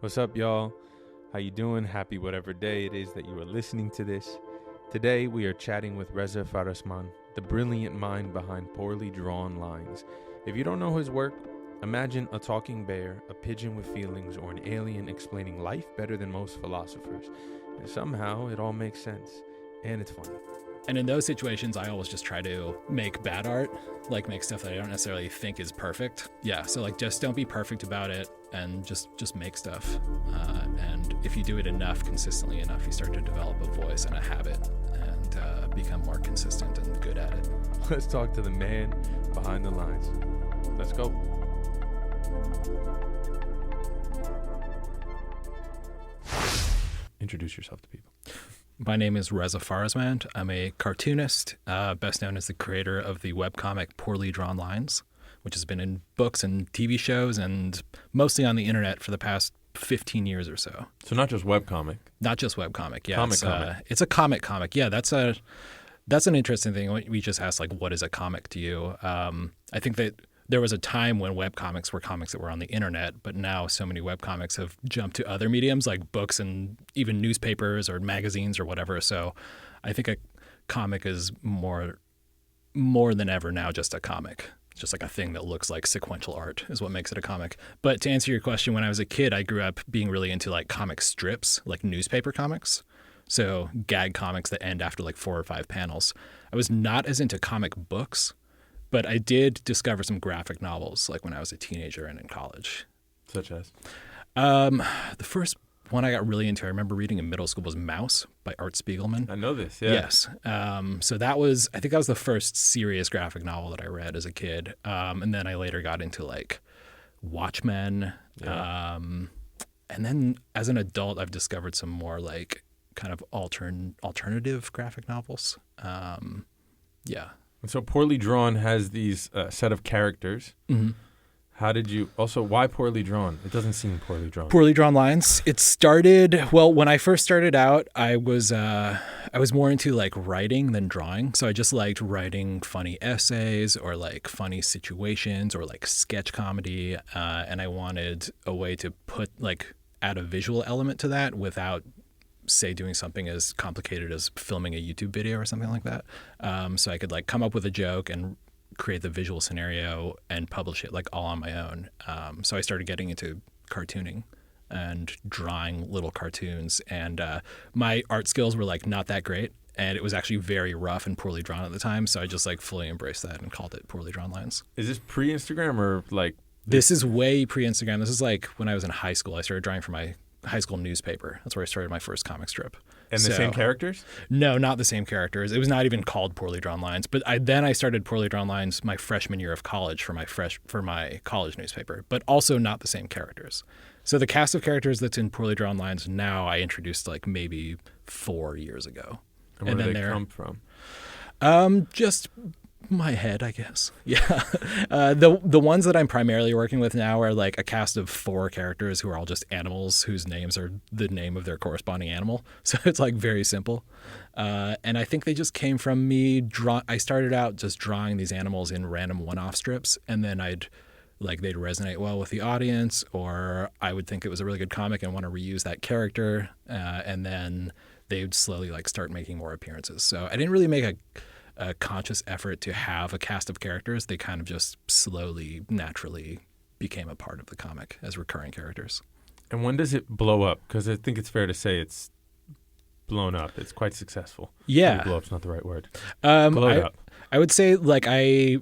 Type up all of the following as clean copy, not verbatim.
What's up, y'all? How you doing? Happy whatever day it is that you are listening to this. Today we are chatting with Reza Farazmand, the brilliant mind behind Poorly Drawn Lines. If you don't know his work, imagine a talking bear, a pigeon with feelings, or an alien explaining life better than most philosophers. And somehow it all makes sense, and it's funny. And in those situations, I always just try to make bad art, like make stuff that I don't necessarily think is perfect. Yeah, so like just don't be perfect about it and just make stuff. And if you do it enough, consistently enough, you start to develop a voice and a habit and become more consistent and good at it. Let's talk to the man behind the lines. Let's go. Introduce yourself to people. My name is Reza Farazmand. I'm a cartoonist, best known as the creator of the webcomic Poorly Drawn Lines, which has been in books and TV shows and mostly on the internet for the past 15 years or so. So not just webcomic. Not just webcomic, yeah. Comic. It's a comic. Yeah, that's an interesting thing. We just asked, like, what is a comic to you? I think that there was a time when webcomics were comics that were on the internet, but now so many webcomics have jumped to other mediums like books and even newspapers or magazines or whatever. So I think a comic is more than ever now just a comic. It's just like a thing that looks like sequential art is what makes it a comic. But to answer your question, when I was a kid, I grew up being really into like comic strips, like newspaper comics. So gag comics that end after like 4 or 5 panels. I was not as into comic books, but I did discover some graphic novels like when I was a teenager and in college. Such as? The first one I got really into, I remember reading in middle school, was Mouse by Art Spiegelman. I know this, yeah. Yes. So I think that was the first serious graphic novel that I read as a kid. And then I later got into like Watchmen. Yeah. And then as an adult, I've discovered some more like kind of alternative graphic novels. Yeah. And so Poorly Drawn has these set of characters. Mm-hmm. Why Poorly Drawn? It doesn't seem poorly drawn. Poorly Drawn Lines. It started, well, when I first started out, I was more into like writing than drawing. So I just liked writing funny essays or like funny situations or like sketch comedy. And I wanted a way to add a visual element to that without, say, doing something as complicated as filming a YouTube video or something like that. So I could like come up with a joke and create the visual scenario and publish it like all on my own. So I started getting into cartooning and drawing little cartoons, and my art skills were like not that great, and it was actually very rough and poorly drawn at the time. So I just like fully embraced that and called it Poorly Drawn Lines. Is this pre-Instagram or like? This is way pre-Instagram. This is like when I was in high school. I started drawing for my high school newspaper. That's where I started my first comic strip. And the same characters? No, not the same characters. It was not even called Poorly Drawn Lines. But I started Poorly Drawn Lines my freshman year of college for my college newspaper, but also not the same characters. So the cast of characters that's in Poorly Drawn Lines now I introduced like maybe 4 years ago. And where do they come from? Just my head, I guess. Yeah. The ones that I'm primarily working with now are like a cast of 4 characters who are all just animals whose names are the name of their corresponding animal. So it's like very simple. And I think they just came from me. I started out just drawing these animals in random one-off strips, and then they'd resonate well with the audience, or I would think it was a really good comic and want to reuse that character. And then they would slowly like start making more appearances. So I didn't really make a conscious effort to have a cast of characters. They kind of just slowly, naturally became a part of the comic as recurring characters. And when does it blow up? Because I think it's fair to say it's blown up. It's quite successful. Yeah. Maybe blow up's not the right word. Blow up. I would say like I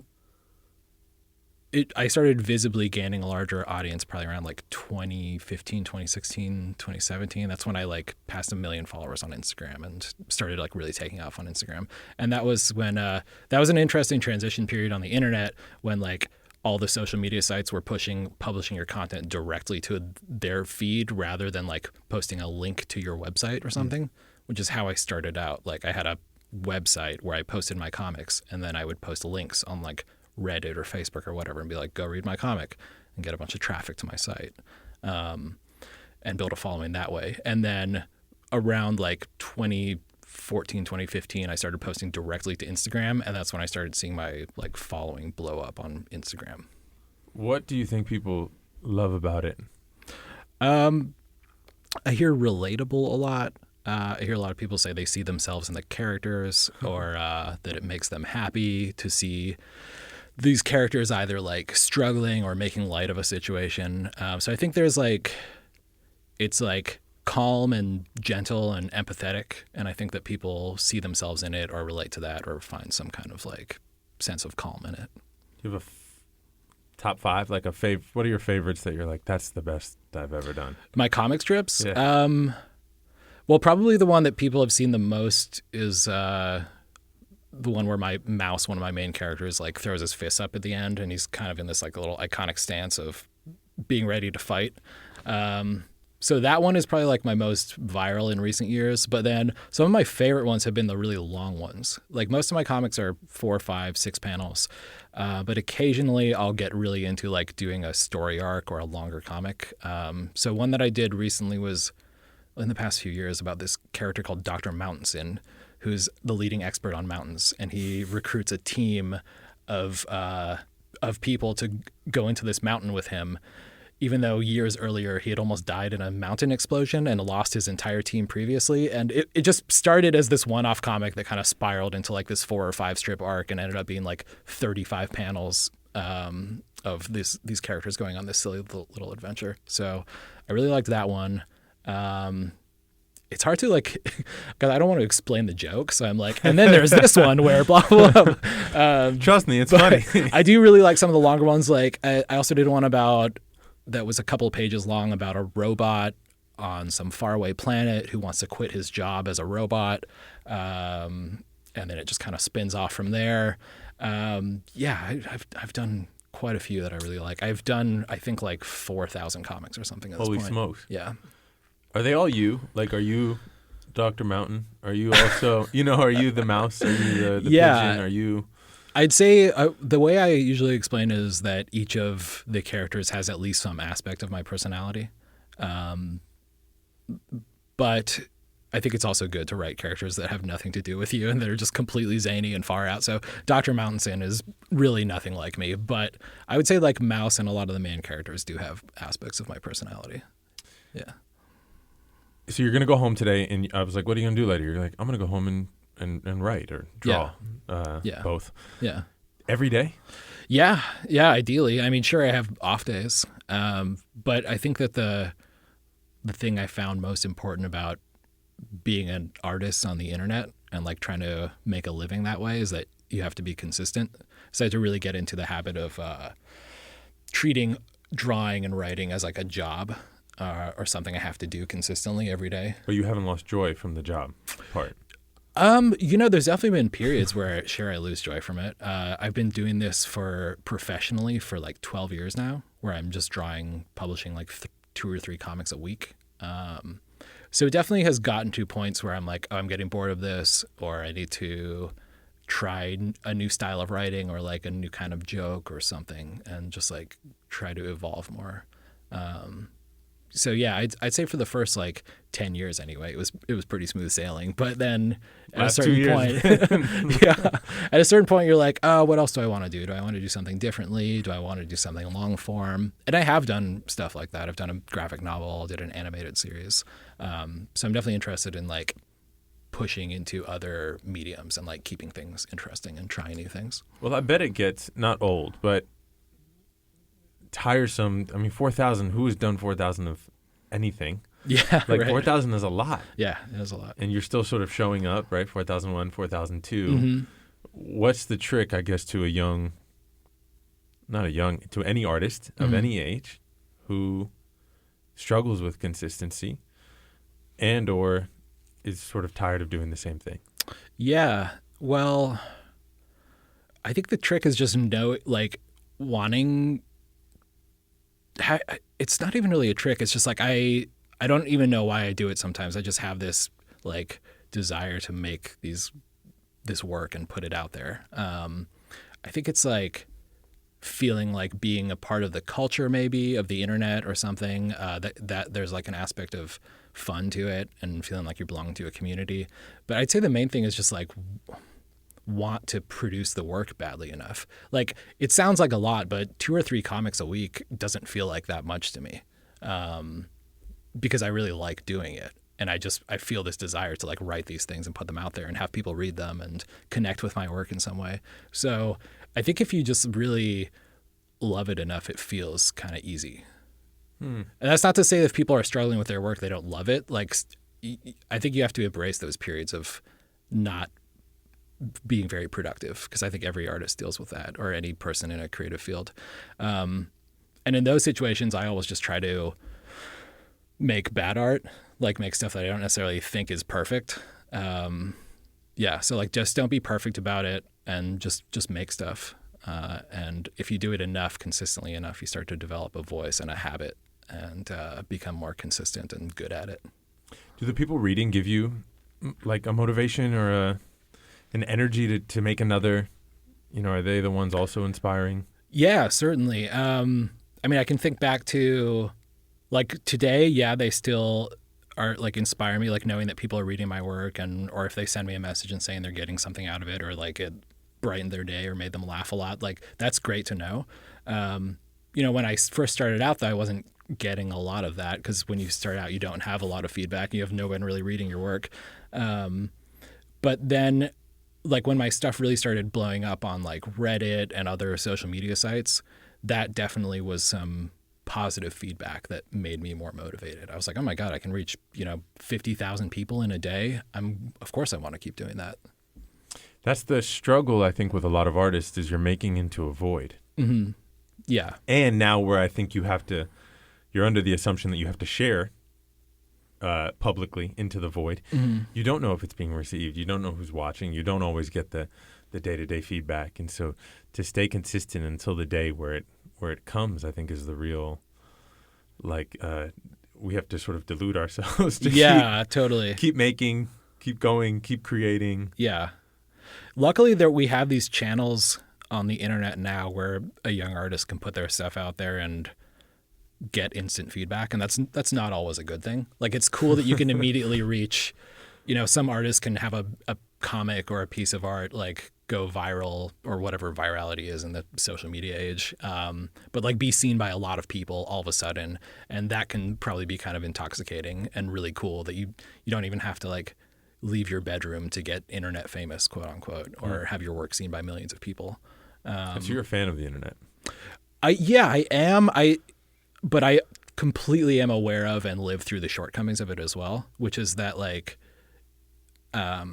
started visibly gaining a larger audience probably around like 2015, 2016, 2017. That's when I like passed 1 million followers on Instagram and started like really taking off on Instagram. And that was when that was an interesting transition period on the internet when like all the social media sites were publishing your content directly to their feed rather than like posting a link to your website or something, which is how I started out. Like I had a website where I posted my comics, and then I would post links on like Reddit or Facebook or whatever and be like, go read my comic, and get a bunch of traffic to my site, and build a following that way. And then around like 2014, 2015, I started posting directly to Instagram, and that's when I started seeing my like following blow up on Instagram. What do you think people love about it? I hear relatable a lot. I hear a lot of people say they see themselves in the characters, or that it makes them happy to see these characters either like struggling or making light of a situation. So I think there's like, it's like calm and gentle and empathetic, and I think that people see themselves in it or relate to that or find some kind of like sense of calm in it. You have a top 5, like a what are your favorites that you're like, that's the best I've ever done? My comic strips? Yeah. Well, probably the one that people have seen the most is the one where my mouse, one of my main characters, like throws his fists up at the end, and he's kind of in this like a little iconic stance of being ready to fight. So that one is probably like my most viral in recent years. But then some of my favorite ones have been the really long ones. Like most of my comics are 4, 5, 6 panels. But occasionally I'll get really into like doing a story arc or a longer comic. So one that I did recently was in the past few years about this character called Dr. Mountainsin, who's the leading expert on mountains. And he recruits a team of people to go into this mountain with him, even though years earlier he had almost died in a mountain explosion and lost his entire team previously. And it just started as this one-off comic that kind of spiraled into like this 4 or 5 strip arc and ended up being like 35 panels of these characters going on this silly little adventure. So I really liked that one. It's hard to like, because I don't want to explain the joke. So I'm like, and then there's this one where blah, blah, blah. Trust me, it's funny. I do really like some of the longer ones. Like I also did one about, that was a couple of pages long, about a robot on some faraway planet who wants to quit his job as a robot. And then it just kind of spins off from there. I've done quite a few that I really like. I've done, I think, like 4,000 comics or something at this Holy point. smokes. Yeah. Are they all you? Like, are you Dr. Mountain? Are you also, are you the mouse? Are you the pigeon? Are you... I'd say the way I usually explain it is that each of the characters has at least some aspect of my personality. But I think it's also good to write characters that have nothing to do with you and that are just completely zany and far out. So Dr. Mountainsin is really nothing like me, but I would say like Mouse and a lot of the main characters do have aspects of my personality. Yeah. So you're going to go home today, and I was like, what are you going to do later? You're like, I'm going to go home and write or draw. Both. Yeah. Every day? Yeah, ideally. I mean, sure, I have off days, but I think that the thing I found most important about being an artist on the internet and like trying to make a living that way is that you have to be consistent. So I had to really get into the habit of treating drawing and writing as like a job or something I have to do consistently every day. But you haven't lost joy from the job part. There's definitely been periods where I lose joy from it. I've been doing this professionally for like 12 years now, where I'm just publishing like 2 or 3 comics a week. So it definitely has gotten to points where I'm like, oh, I'm getting bored of this, or I need to try a new style of writing or like a new kind of joke or something, and just like try to evolve more. So yeah, I'd say for the first like 10 years anyway, it was pretty smooth sailing. But then at a certain point, at a certain point, you're like, oh, what else do I want to do? Do I want to do something differently? Do I want to do something long form? And I have done stuff like that. I've done a graphic novel, did an animated series. So I'm definitely interested in like pushing into other mediums and like keeping things interesting and trying new things. Well, I bet it gets not old, but tiresome. I mean, 4,000, who has done 4,000 of anything? Yeah, like right. 4,000 is a lot. Yeah, it is a lot. And you're still sort of showing up, right? 4,001, 4,002. Mm-hmm. What's the trick, I guess, to any artist of any age who struggles with consistency and or is sort of tired of doing the same thing? Yeah, well, I think the trick is just wanting. It's not even really a trick. It's just like I don't even know why I do it sometimes. I just have this like desire to make this work and put it out there. I think it's like feeling like being a part of the culture, maybe of the internet or something, that there's like an aspect of fun to it and feeling like you're belonging to a community. But I'd say the main thing is just like want to produce the work badly enough. Like it sounds like a lot, but 2 or 3 comics a week doesn't feel like that much to me. because I really like doing it. And I feel this desire to like write these things and put them out there and have people read them and connect with my work in some way. So I think if you just really love it enough, it feels kind of easy. And that's not to say that if people are struggling with their work, they don't love it. Like, I think you have to embrace those periods of not being very productive, because I think every artist deals with that, or any person in a creative field. And in those situations, I always just try to make bad art, like make stuff that I don't necessarily think is perfect. So like just don't be perfect about it, and just make stuff. And if you do it enough, consistently enough, you start to develop a voice and a habit, and become more consistent and good at it. Do the people reading give you like a motivation or an energy to make another? Are they the ones also inspiring? Yeah, certainly. I mean, I can think back to like today. Yeah, they still are like inspire me, like knowing that people are reading my work, or if they send me a message and saying they're getting something out of it, or like it brightened their day or made them laugh a lot. Like that's great to know. When I first started out, though, I wasn't getting a lot of that, because when you start out, you don't have a lot of feedback. You have no one really reading your work. But then, like when my stuff really started blowing up on like Reddit and other social media sites, that definitely was some positive feedback that made me more motivated. I was like, oh my God, I can reach 50,000 people in a day. Of course I want to keep doing that. That's the struggle, I think, with a lot of artists, is you're making into a void. Mm-hmm. Yeah. And now where I think you're under the assumption that you have to share publicly into the void. Mm-hmm. You don't know if it's being received. You don't know who's watching. You don't always get the day-to-day feedback. And so to stay consistent until the day where it comes, I think is the real, we have to sort of delude ourselves to totally keep making, keep going, keep creating. Yeah. Luckily, we have these channels on the internet now where a young artist can put their stuff out there and get instant feedback, and that's not always a good thing. Like, it's cool that you can immediately reach, some artists can have a comic or a piece of art like go viral, or whatever virality is in the social media age, but like be seen by a lot of people all of a sudden, and that can probably be kind of intoxicating and really cool that you don't even have to like leave your bedroom to get internet famous, quote unquote, or have your work seen by millions of people. So you're a fan of the internet? I am. But I completely am aware of and live through the shortcomings of it as well, which is that like, by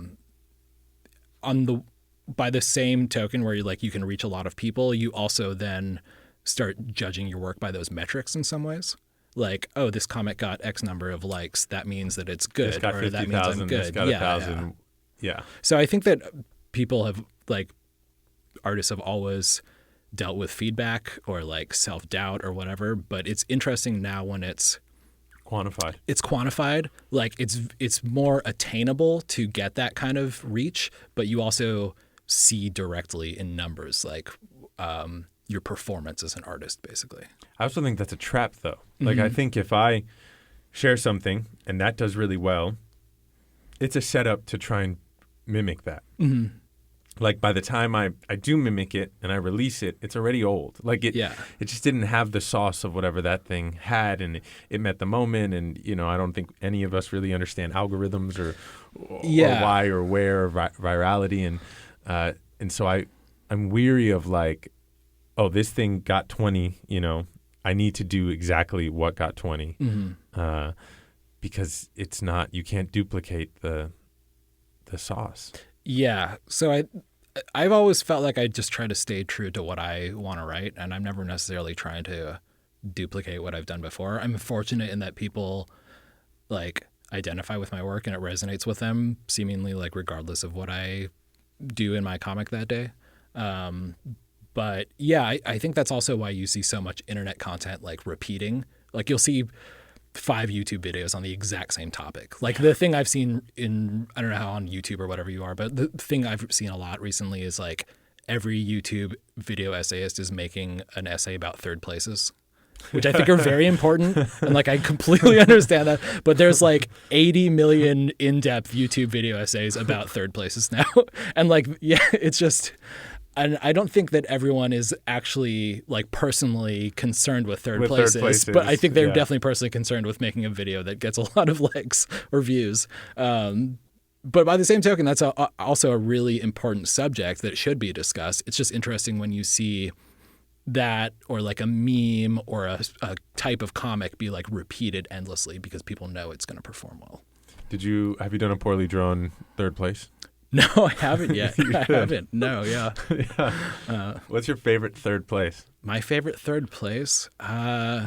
the same token where you can reach a lot of people, you also then start judging your work by those metrics in some ways. Like, oh, this comic got X number of likes, that means that it's good, this got or 50, that means I'm good. This got 1,000. Yeah. So I think that people have artists have always dealt with feedback or like self-doubt or whatever, but it's interesting now when it's quantified. Like it's more attainable to get that kind of reach, but you also see directly in numbers, like your performance as an artist, basically. I also think that's a trap, though. Like, I think if I share something and that does really well, it's a setup to try and mimic that. Mm-hmm. Like, by the time I do mimic it and I release it, it's already old. Like, it just didn't have the sauce of whatever that thing had, and it met the moment. And, I don't think any of us really understand algorithms or why or where or virality. And so I'm weary of like, oh, this thing got 20, I need to do exactly what got 20. Mm-hmm. Because it's not, you can't duplicate the sauce. Yeah. So I've always felt like I just try to stay true to what I want to write, and I'm never necessarily trying to duplicate what I've done before. I'm fortunate in that people like identify with my work and it resonates with them, seemingly like regardless of what I do in my comic that day. But yeah, I think that's also why you see so much internet content like repeating. Like you'll see 5 YouTube videos on the exact same topic. Like the thing I've seen I don't know how on YouTube or whatever you are, but the thing I've seen a lot recently is like every YouTube video essayist is making an essay about third places, which I think are very important. And like, I completely understand that, but there's like 80 million in-depth YouTube video essays about third places now. And like, yeah, it's just, And I don't think that everyone is actually like personally concerned with third places, but I think they're definitely personally concerned with making a video that gets a lot of likes or views. But by the same token, that's also a really important subject that should be discussed. It's just interesting when you see that or like a meme or a type of comic be like repeated endlessly because people know it's going to perform well. Have you done a poorly drawn third place? No, I haven't yet. I haven't. No, yeah. Yeah. What's your favorite third place? My favorite third place? Probably,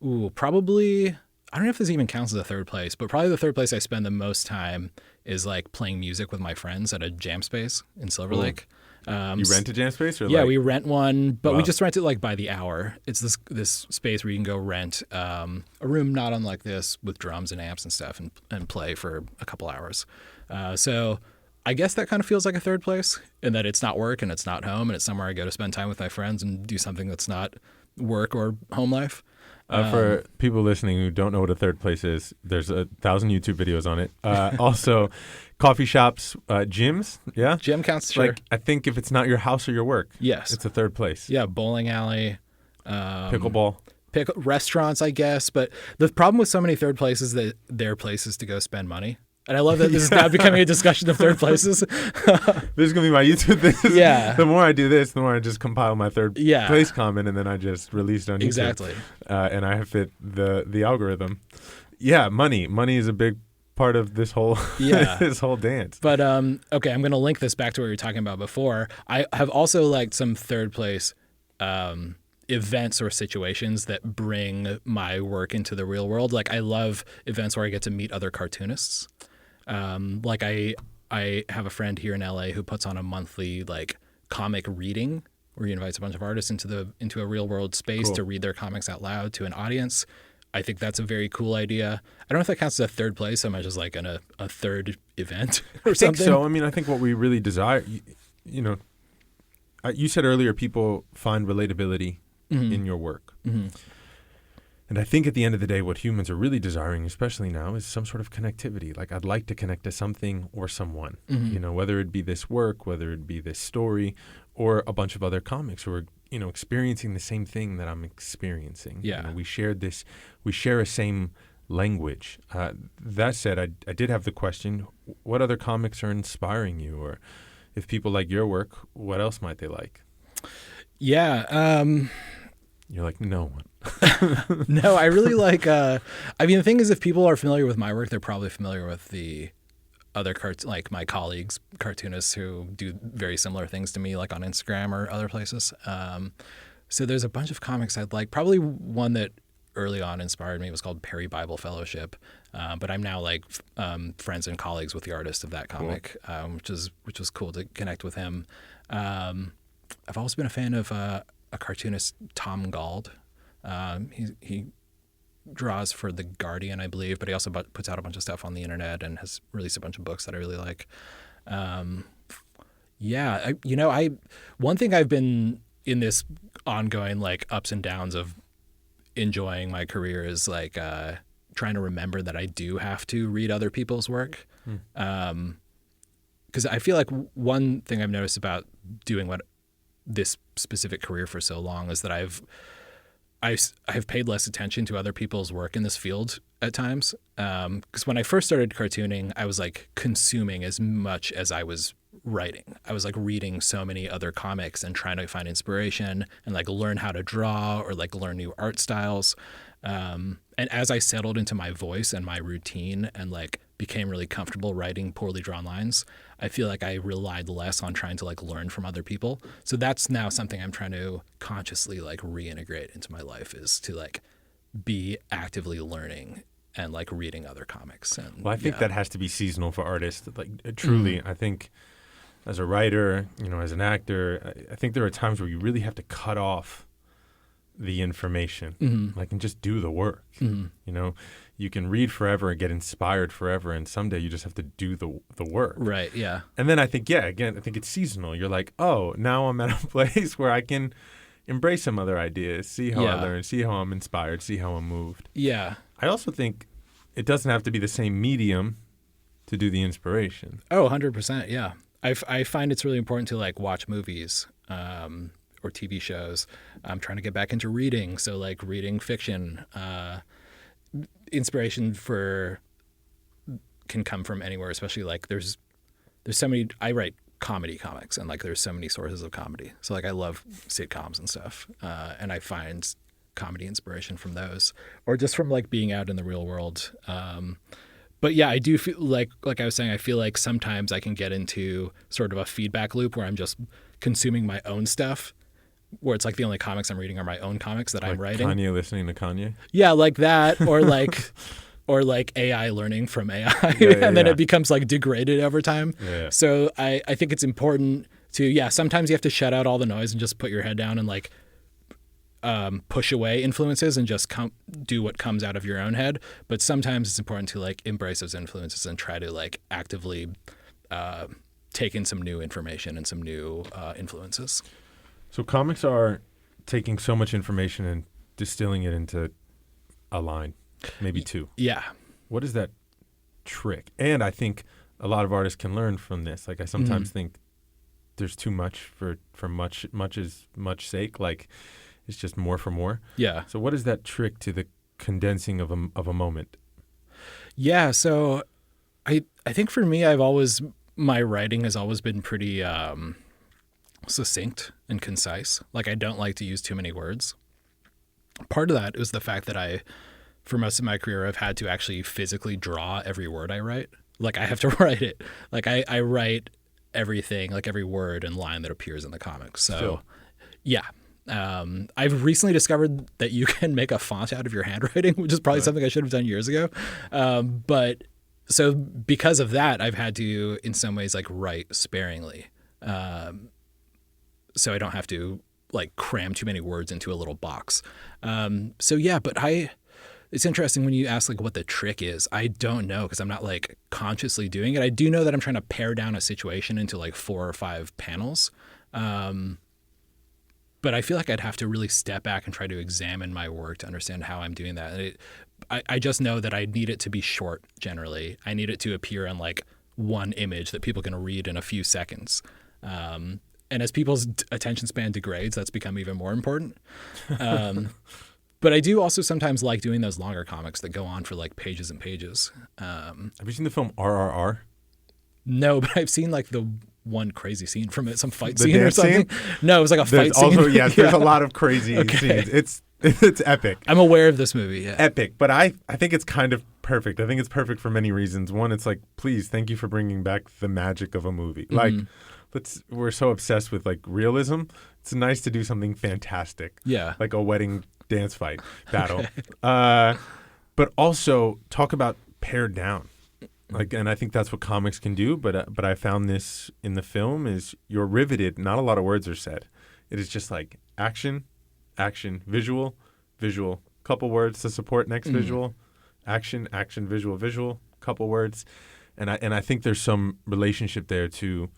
I don't know if this even counts as a third place, but probably the third place I spend the most time is like playing music with my friends at a jam space in Silver Lake. You rent a jam space? Or yeah, we rent one, but we just rent it like by the hour. It's this space where you can go rent a room not unlike this with drums and amps and stuff and play for a couple hours. So I guess that kind of feels like a third place in that it's not work and it's not home and it's somewhere I go to spend time with my friends and do something that's not work or home life. For people listening who don't know what a third place is, there's 1,000 YouTube videos on it. Also, coffee shops, gyms. Yeah, gym counts. Sure. Like I think if it's not your house or your work, yes, it's a third place. Yeah, bowling alley, pickleball, restaurants, I guess. But the problem with so many third places is that they're places to go spend money. And I love that this is now becoming a discussion of third places. This is going to be my YouTube. The more I do this, the more I just compile my third place comment, and then I just release it on YouTube. Exactly. And I fit the algorithm. Yeah, money. Money is a big part of this whole this whole dance. But okay, I'm going to link this back to what we were talking about before. I have also liked some third place events or situations that bring my work into the real world. Like I love events where I get to meet other cartoonists. Like I have a friend here in LA who puts on a monthly like comic reading where he invites a bunch of artists into a real world space to read their comics out loud to an audience. I think that's a very cool idea. I don't know if that counts as a third place so much as like a third event or something. I think so. I mean, I think what we really desire, you said earlier, people find relatability in your work. Mm-hmm. And I think at the end of the day, what humans are really desiring, especially now, is some sort of connectivity. Like I'd like to connect to something or someone, whether it be this work, whether it be this story, or a bunch of other comics who are, experiencing the same thing that I'm experiencing. Yeah. We share a same language. That said, I did have the question, what other comics are inspiring you? Or if people like your work, what else might they like? Yeah. You're like, no one. No, I really like, the thing is if people are familiar with my work, they're probably familiar with the other like my colleagues, cartoonists who do very similar things to me, like on Instagram or other places. So there's a bunch of comics I'd like. Probably one that early on inspired me was called Perry Bible Fellowship. But I'm now like friends and colleagues with the artist of that comic, which was cool to connect with him. I've always been a fan of a cartoonist, Tom Gauld. He draws for The Guardian, I believe, but he also puts out a bunch of stuff on the internet and has released a bunch of books that I really like. One thing I've been in this ongoing like ups and downs of enjoying my career is like trying to remember that I do have to read other people's work. Because I feel like one thing I've noticed about doing this specific career for so long is that I've paid less attention to other people's work in this field at times. Because when I first started cartooning, I was like consuming as much as I was writing. I was like reading so many other comics and trying to find inspiration and like learn how to draw or like learn new art styles. And as I settled into my voice and my routine and like became really comfortable writing poorly drawn lines, I feel like I relied less on trying to like learn from other people. So that's now something I'm trying to consciously like reintegrate into my life, is to like be actively learning and like reading other comics. And I think that has to be seasonal for artists. Like truly, I think as a writer, as an actor, I think there are times where you really have to cut off the information, like, and just do the work. You can read forever and get inspired forever, and someday you just have to do the work. Right, yeah. And then I think, again, I think it's seasonal. You're like, oh, now I'm at a place where I can embrace some other ideas, see how I learn, see how I'm inspired, see how I'm moved. Yeah. I also think it doesn't have to be the same medium to do the inspiration. Oh, 100%, yeah. I find it's really important to like watch movies or TV shows. I'm trying to get back into reading, so like reading fiction. Inspiration for can come from anywhere, especially like there's so many. I write comedy comics, and like there's so many sources of comedy. So like I love sitcoms and stuff, and I find comedy inspiration from those, or just from like being out in the real world. But yeah, I do feel like I was saying, I feel like sometimes I can get into sort of a feedback loop where I'm just consuming my own stuff, where it's like the only comics I'm reading are my own comics that I'm writing. Kanye listening to Kanye? Yeah, like that, or like AI learning from AI, and then it becomes like degraded over time. Yeah. So I think it's important to, sometimes you have to shut out all the noise and just put your head down and like push away influences and just do what comes out of your own head. But sometimes it's important to like embrace those influences and try to like actively take in some new information and some new influences. So comics are taking so much information and distilling it into a line, maybe two. Yeah. What is that trick? And I think a lot of artists can learn from this. Like I sometimes think there's too much for much sake. Like it's just more for more. Yeah. So what is that trick to the condensing of a moment? Yeah. So I think for me, my writing has always been pretty succinct and concise. Like I don't like to use too many words. Part of that is the fact that for most of my career, I've had to actually physically draw every word I write. Like I have to write it. Like I write everything, like every word and line that appears in the comics. So yeah. I've recently discovered that you can make a font out of your handwriting, which is probably something I should have done years ago. But so because of that, I've had to, in some ways, like write sparingly. So I don't have to like cram too many words into a little box. So yeah, but it's interesting when you ask like what the trick is. I don't know because I'm not like consciously doing it. I do know that I'm trying to pare down a situation into like 4 or 5 panels. But I feel like I'd have to really step back and try to examine my work to understand how I'm doing that. And I just know that I need it to be short generally. I need it to appear in like one image that people can read in a few seconds. And as people's attention span degrades, that's become even more important. But I do also sometimes like doing those longer comics that go on for like pages and pages. Have you seen the film RRR? No, but I've seen like the one crazy scene from it, some fight The scene or dance something. scene? No, it was like a fight scene. Also, yes, there's a lot of crazy scenes. It's epic. I'm aware of this movie. Yeah. Epic, but I think it's kind of perfect. I think it's perfect for many reasons. One, it's like, please, thank you for bringing back the magic of a movie. Like, we're so obsessed with like realism. It's nice to do something fantastic. Yeah. Like a wedding dance fight battle. But also talk about pared down. Like, and I think that's what comics can do. But I found this in the film is you're riveted. Not a lot of words are said. It is just like action, visual, couple words to support next visual, action, visual, couple words, and I think there's some relationship there to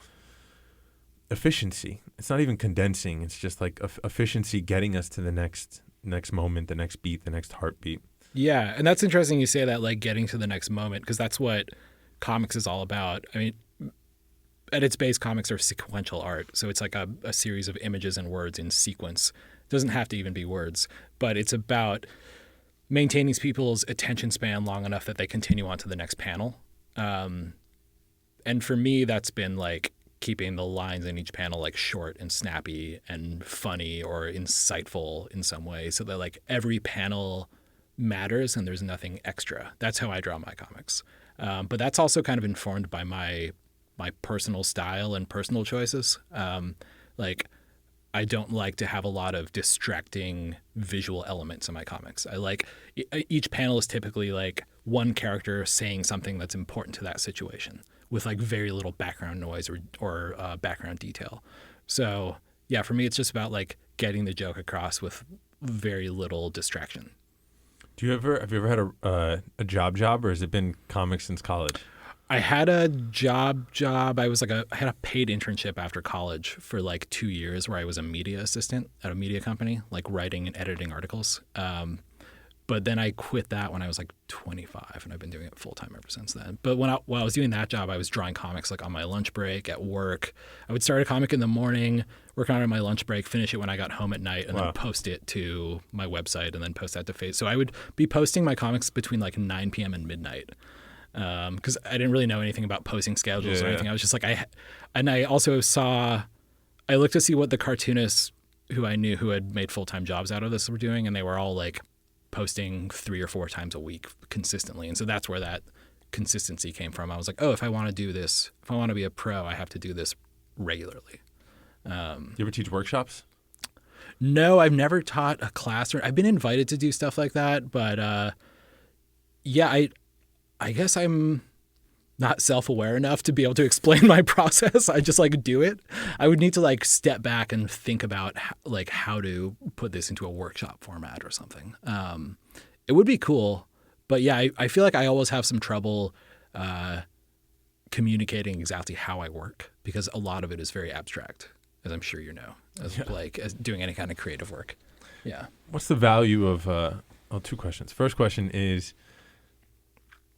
efficiency. It's not even condensing. It's just like efficiency getting us to the next moment, the next beat, the next heartbeat. Yeah, and that's interesting you say that, like getting to the next moment, because that's what comics is all about. I mean, at its base, comics are sequential art. So it's like a series of images and words in sequence. It doesn't have to even be words, but it's about maintaining people's attention span long enough that they continue on to the next panel. And for me, that's been like keeping the lines in each panel like short and snappy and funny or insightful in some way, so that like every panel matters and there's nothing extra. That's how I draw my comics. But that's also kind of informed by my personal style and personal choices. Like I don't like to have a lot of distracting visual elements in my comics. I like each panel is typically like one character saying something that's important to that situation with like very little background noise or background detail. So yeah, for me, it's just about like getting the joke across with very little distraction. Have you ever had a job, or has it been comics since college? I had a job. I had a paid internship after college for like 2 years where I was a media assistant at a media company, like writing and editing articles. But But then I quit that when I was like 25, and I've been doing it full time ever since then. But while I was doing that job, I was drawing comics like on my lunch break at work. I would start a comic in the morning, work on it on my lunch break, finish it when I got home at night, and then post it to my website, and then post that to Facebook. So I would be posting my comics between like 9 p.m. and midnight, because I didn't really know anything about posting schedules or anything. I was just like, I also I looked to see what the cartoonists who I knew who had made full-time jobs out of this were doing, and they were all like posting 3 or 4 times a week consistently. And so that's where that consistency came from. I was like, oh, if I want to do this, if I want to be a pro, I have to do this regularly. You ever teach workshops? No, I've never taught a class. I've been invited to do stuff like that, but I guess I'm not self-aware enough to be able to explain my process. I just like do it. I would need to like step back and think about like how to put this into a workshop format or something. It would be cool, but yeah, I feel like I always have some trouble communicating exactly how I work, because a lot of it is very abstract, as I'm sure you know, as doing any kind of creative work. Yeah. What's the value of 2 questions. First question is,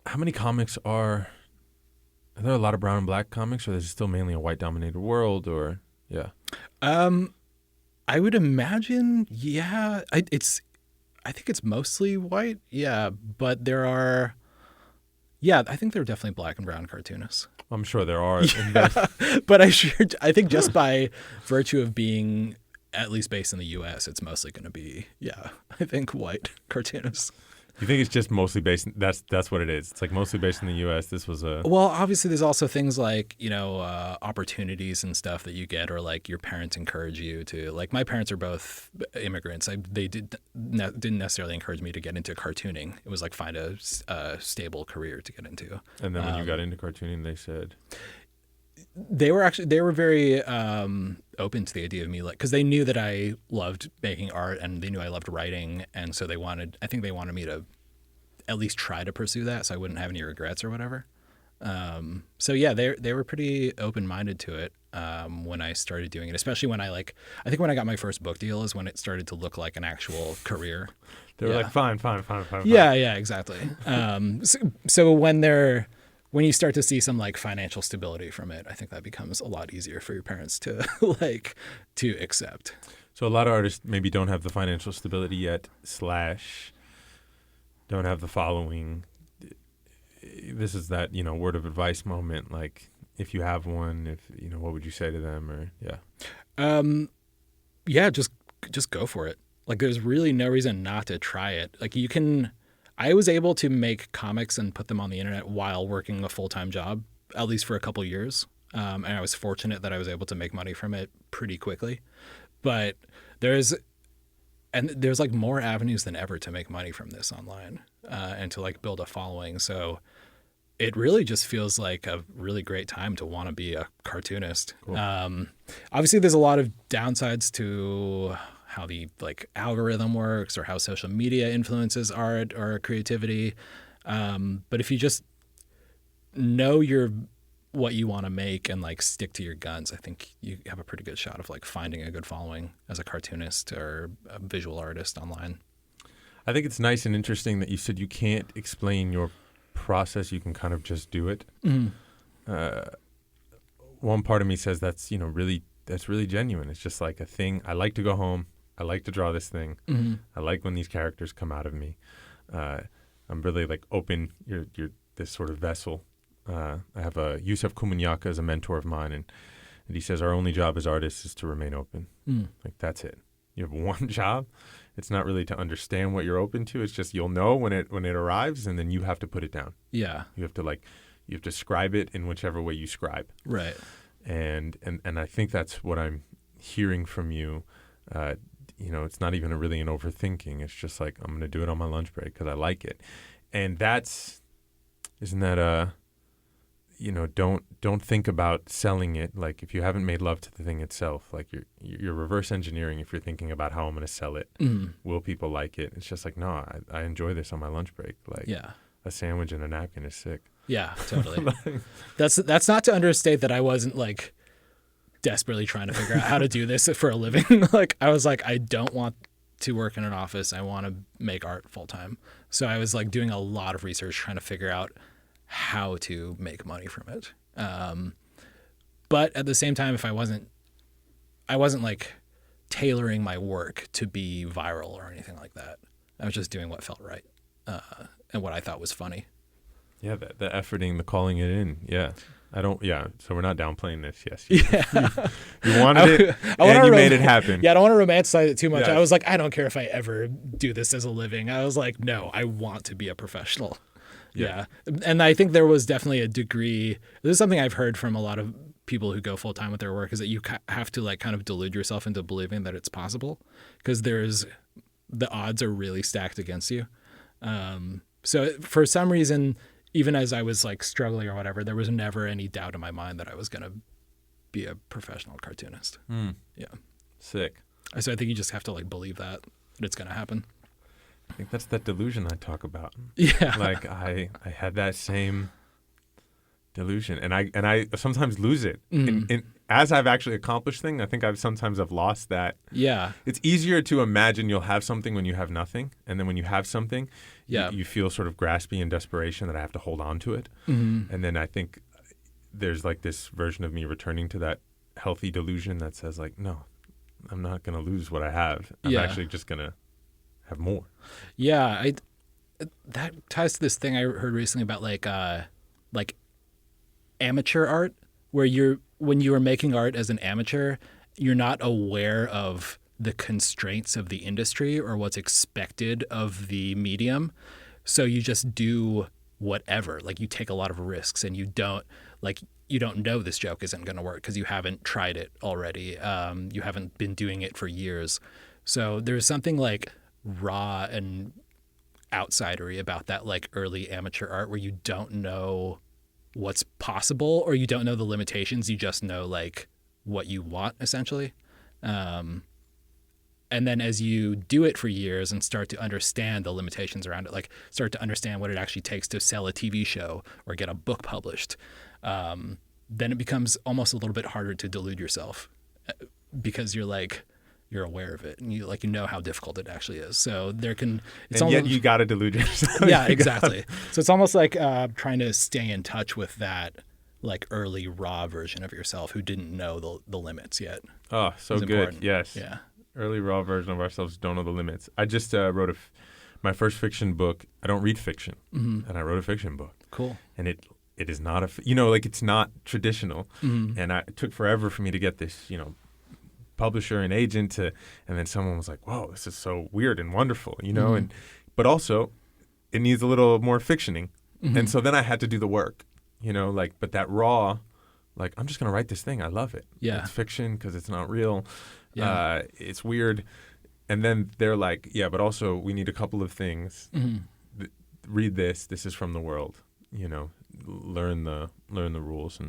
how many comics are there a lot of brown and black comics, or is it still mainly a white dominated world, or I would imagine, I think it's mostly white. Yeah. But there are, I think there are definitely black and brown cartoonists. I'm sure there are. Yeah. But I think just by virtue of being at least based in the US, it's mostly going to be, I think white cartoonists. You think it's just mostly based? That's what it is. It's like mostly based in the U.S. This was well, obviously, there's also things like opportunities and stuff that you get, or like your parents encourage you to. Like my parents are both immigrants. They didn't necessarily encourage me to get into cartooning. It was like find a stable career to get into. And then when you got into cartooning, they said they were very open to the idea of me, like, because they knew that I loved making art and they knew I loved writing, and so I think they wanted me to at least try to pursue that, so I wouldn't have any regrets or whatever. So yeah, they were pretty open-minded to it when I started doing it, especially when I think when I got my first book deal is when it started to look like an actual career. They were like, fine. Yeah, exactly. So when you start to see some like financial stability from it, I think that becomes a lot easier for your parents to to accept. So a lot of artists maybe don't have the financial stability yet, / don't have the following. This is that, word of advice moment. Like, if you have one, what would you say to them? Or just go for it. Like, there's really no reason not to try it. Like, I was able to make comics and put them on the internet while working a full-time job, at least for a couple years. And I was fortunate that I was able to make money from it pretty quickly. But there's like more avenues than ever to make money from this online and to like build a following. So it really just feels like a really great time to want to be a cartoonist. Cool. Obviously, there's a lot of downsides to how the like algorithm works or how social media influences art or creativity. But if you just know what you want to make and like stick to your guns, I think you have a pretty good shot of like finding a good following as a cartoonist or a visual artist online. I think it's nice and interesting that you said you can't explain your process. You can kind of just do it. Mm-hmm. One part of me says that's really genuine. It's just like a thing. I like to go home. I like to draw this thing. Mm-hmm. I like when these characters come out of me. I'm really like open. You're this sort of vessel. I have Yusef Kumunyaka as a mentor of mine, and he says our only job as artists is to remain open. Like, that's it. You have one job. It's not really to understand what you're open to. It's just you'll know when it arrives, and then you have to put it down. Yeah. You have to scribe it in whichever way you scribe. Right. And I think that's what I'm hearing from you. It's not even really an overthinking. It's just like, I'm going to do it on my lunch break because I like it. And isn't that don't think about selling it. Like, if you haven't made love to the thing itself, like you're reverse engineering if you're thinking about how I'm going to sell it. Will people like it? It's just like, no, I enjoy this on my lunch break. Like, a sandwich and a napkin is sick. Yeah, totally. That's not to understate that I wasn't like desperately trying to figure out how to do this for a living. Like, I was like, I don't want to work in an office. I want to make art full time. So I was like doing a lot of research trying to figure out how to make money from it. But at the same time, I wasn't like tailoring my work to be viral or anything like that. I was just doing what felt right and what I thought was funny. Yeah, the efforting, the calling it in. Yeah. So we're not downplaying this. Yes. You wanted it and you made it happen. Yeah, I don't want to romanticize it too much. Yes. I was like, I don't care if I ever do this as a living. I was like, no, I want to be a professional. Yeah. And I think there was definitely a degree. This is something I've heard from a lot of people who go full time with their work, is that you have to like kind of delude yourself into believing that it's possible, because the odds are really stacked against you. So for some reason, even as I was like struggling or whatever, there was never any doubt in my mind that I was going to be a professional cartoonist. Yeah. Sick. So I think you just have to like believe that it's going to happen. I think that's that delusion I talk about. Yeah. Like I had that same delusion, and I sometimes lose it. And as I've actually accomplished things, I think I've lost that. Yeah. It's easier to imagine you'll have something when you have nothing, and then when you have something, you feel sort of grasping in desperation that I have to hold on to it. And then I think there's like this version of me returning to that healthy delusion that says like, no, I'm not going to lose what I have. I'm actually just going to have more. Yeah. That ties to this thing I heard recently about like amateur art, where when you are making art as an amateur, you're not aware of the constraints of the industry or what's expected of the medium. So you just do whatever. Like you take a lot of risks, and you don't know this joke isn't going to work because you haven't tried it already. You haven't been doing it for years. So there's something like raw and outsidery about that like early amateur art, where you don't know what's possible, or you don't know the limitations. You just know like what you want, essentially. And then as you do it for years and start to understand the limitations around it, like start to understand what it actually takes to sell a TV show or get a book published, then it becomes almost a little bit harder to delude yourself, because you're aware of it, and you know how difficult it actually is. So yet you got to delude yourself. Yeah, exactly. So it's almost like trying to stay in touch with that like early raw version of yourself who didn't know the limits yet. Oh, so good. Important. Yes. Yeah. Early raw version of ourselves don't know the limits. I just wrote my first fiction book. I don't read fiction, and I wrote a fiction book. Cool. And it is not it's not traditional, and it took forever for me to get this, publisher and agent and then someone was like, whoa, this is so weird and wonderful, but also it needs a little more fictioning. And so then I had to do the work, but that raw, like, I'm just going to write this thing. I love it. Yeah. It's fiction because it's not real. Yeah. It's weird. And then they're like, yeah, but also we need a couple of things. Read this. This is from the world, learn the rules.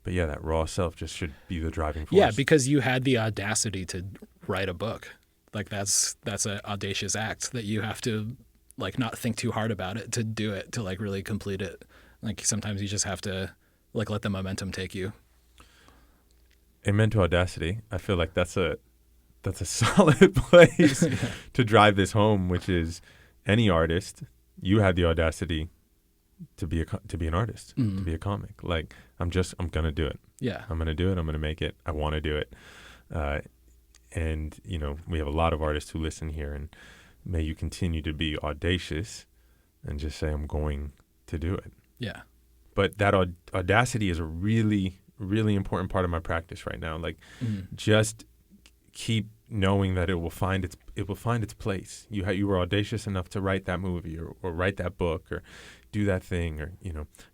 But yeah, that raw self just should be the driving force. Yeah, because you had the audacity to write a book. Like that's an audacious act that you have to like not think too hard about it to do it, to like really complete it. Like sometimes you just have to like let the momentum take you. Amen to Audacity. I feel like that's a solid place to drive this home, which is any artist, you had the audacity to be an artist, to be a comic. Like I'm gonna do it. Yeah. I'm gonna do it. I'm gonna make it. I want to do it. And we have a lot of artists who listen here, and may you continue to be audacious and just say, I'm going to do it. Yeah. But that audacity is a really, really important part of my practice right now. Like just keep knowing that it will find its place. You were audacious enough to write that movie or write that book or do that thing, or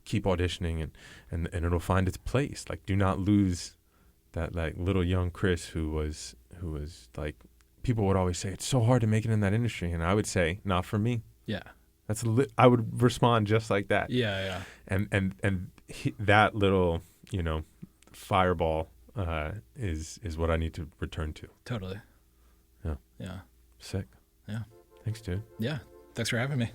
keep auditioning and it'll find its place. Like do not lose that like little young Chris who was like, people would always say it's so hard to make it in that industry, and I would say not for me. Yeah. I would respond just like that. Yeah, yeah. And that little, fireball is what I need to return to. Totally. Yeah. Yeah. Sick. Yeah. Thanks, dude. Yeah. Thanks for having me.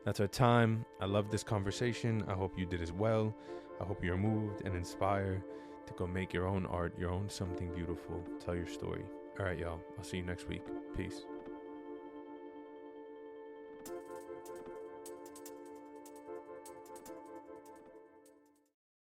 That's our time. I love this conversation. I hope you did as well. I hope you're moved and inspired to go make your own art, your own something beautiful, tell your story. All right, y'all. I'll see you next week. Peace.